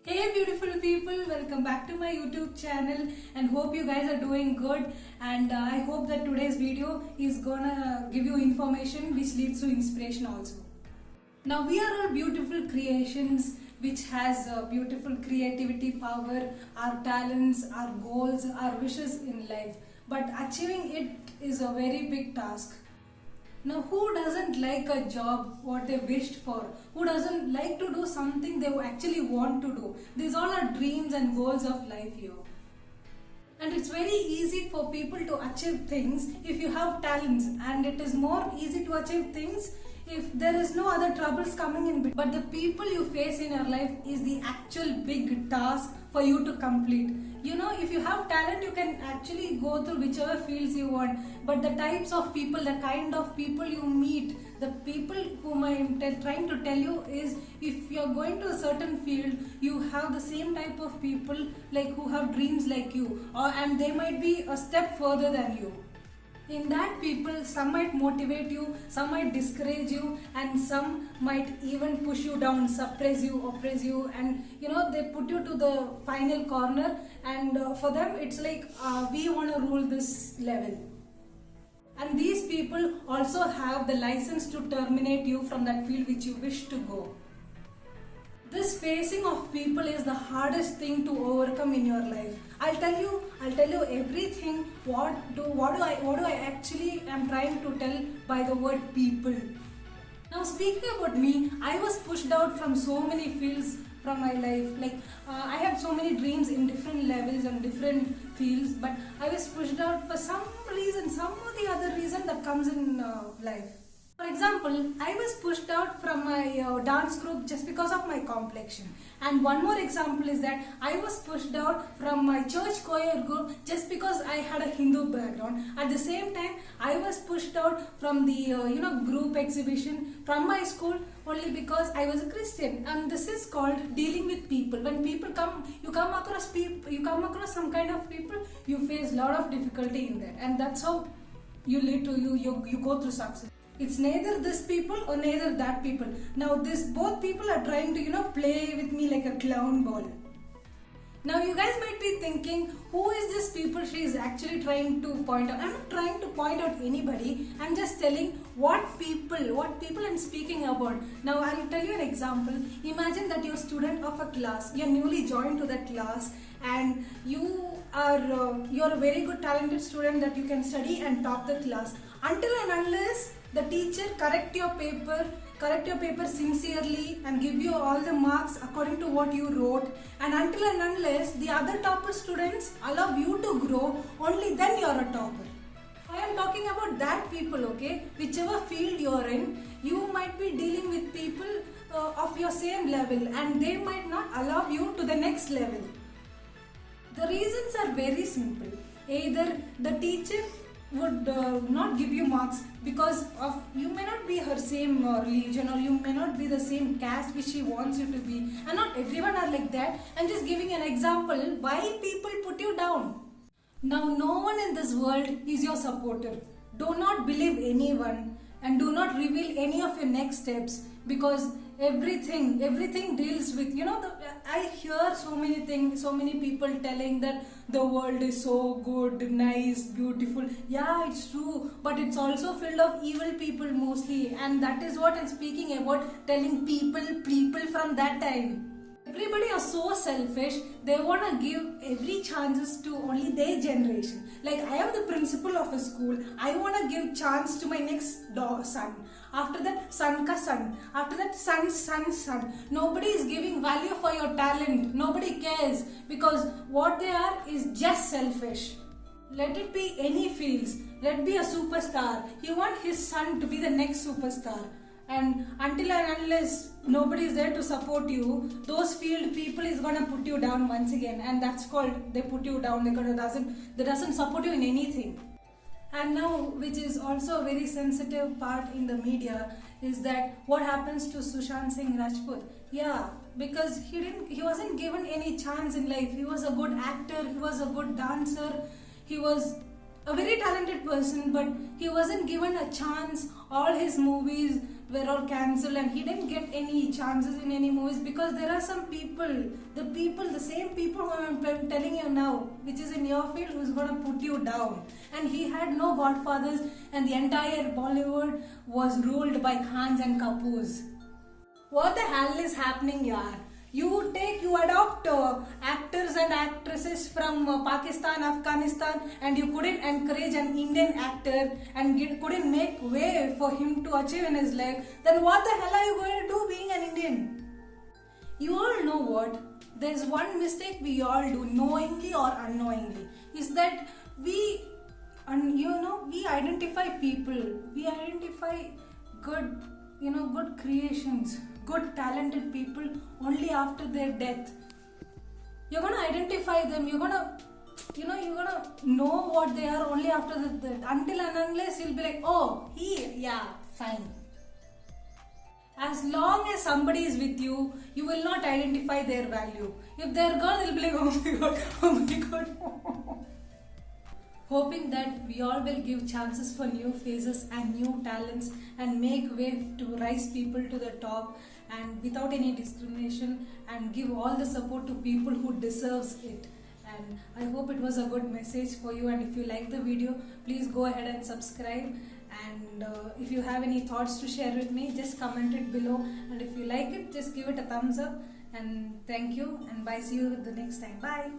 Hey beautiful people, welcome back to my YouTube channel and hope you guys are doing good, and I hope that today's video is gonna give you information which leads to inspiration also. Now we are all beautiful creations which has beautiful creativity power, our talents, our goals, our wishes in life, but achieving it is a very big task. Now, who doesn't like a job what they wished for? Who doesn't like to do something they actually want to do? These all are dreams and goals of life here. And it's very easy for people to achieve things if you have talents, and it is more easy to achieve things if there is no other troubles coming in between. But the people you face in your life is the actual big task for you to complete. You know, if you have talent, you can actually go through whichever fields you want, but the types of people, the kind of people you meet, the people whom I am trying to tell you is, if you are going to a certain field, you have the same type of people like who have dreams like you, and they might be a step further than you. In that people, some might motivate you, some might discourage you, and some might even push you down, suppress you, oppress you, and they put you to the final corner, and for them it's like we want to rule this level. And these people also have the license to terminate you from that field which you wish to go. This facing of people is the hardest thing to overcome in your life. I'll tell you everything. What do I actually am trying to tell by the word people. Now, speaking about me, I was pushed out from so many fields from my life. I had so many dreams in different levels and different fields, but I was pushed out for some reason, some or the other reason that comes in life. For example, I was pushed out from my dance group just because of my complexion. And one more example is that I was pushed out from my church choir group just because I had a Hindu background. At the same time, I was pushed out from the group exhibition from my school only because I was a Christian. And this is called dealing with people. When people come, you come across some kind of people, you face a lot of difficulty in that, and that's how you lead to you go through success. It's neither this people or neither that people. Now both people are trying to play with me like a clown ball. Now you guys might be thinking, who is this people she is actually trying to point out? I'm not trying to point out anybody. I'm just telling what people I'm speaking about. Now I'll tell you an example. Imagine that you're a student of a class. You're newly joined to that class, and you're a very good talented student that you can study and top the class. Until and unless the teacher correct your paper sincerely and give you all the marks according to what you wrote, and until and unless the other topper students allow you to grow, only then you're a topper. I am talking about that people, okay? Whichever field you're in, you might be dealing with people of your same level, and they might not allow you to the next level. The reasons are very simple. Either the teacher would not give you marks because of you may not be her same religion, or you may not be the same caste which she wants you to be, and not everyone are like that. I'm just giving an example why people put you down. Now, no one in this world is your supporter. Do not believe anyone, and do not reveal any of your next steps, because everything deals with I hear so many people telling that the world is so good, nice, beautiful. Yeah, it's true, but it's also filled of evil people mostly, and that is what I'm speaking about, telling people from that time. Everybody are so selfish. They want to give every chances to only their generation. Like, I am the principal of a school. I want to give chance to my next son. After that, son ka son. After that, son. Nobody is giving value for your talent. Nobody cares, because what they are is just selfish. Let it be any fields. Let be a superstar. He wants his son to be the next superstar. And until and unless nobody is there to support you, those field people is gonna put you down once again, and that's called they put you down. They doesn't support you in anything. And now, which is also a very sensitive part in the media, is that what happens to Sushant Singh Rajput. Yeah, because he wasn't given any chance in life. He was a good actor, he was a good dancer, he was a very talented person, but he wasn't given a chance. All his movies were all cancelled and he didn't get any chances in any movies because there are some people, the same people who I'm telling you now, which is in your field, who's gonna put you down. And he had no godfathers, and the entire Bollywood was ruled by Khans and Kapoors. What the hell is happening here? You adopt actors and actresses from Pakistan, Afghanistan, and you couldn't encourage an Indian actor and couldn't make way for him to achieve in his life. Then what the hell are you going to do being an Indian? You all know what? There's one mistake we all do, knowingly or unknowingly, is that we identify people, we identify good creations, good talented people only after their death. You're gonna identify them, you're gonna know what they are only after the death. Until and unless you'll be like, oh, fine. As long as somebody is with you, you will not identify their value. If they're gone, they'll be like, oh my god, oh my god. Hoping that we all will give chances for new faces and new talents and make way to rise people to the top and without any discrimination, and give all the support to people who deserves it. And I hope it was a good message for you, and if you like the video, please go ahead and subscribe. And if you have any thoughts to share with me, just comment it below, and if you like it, just give it a thumbs up. And thank you, and bye, see you the next time. Bye.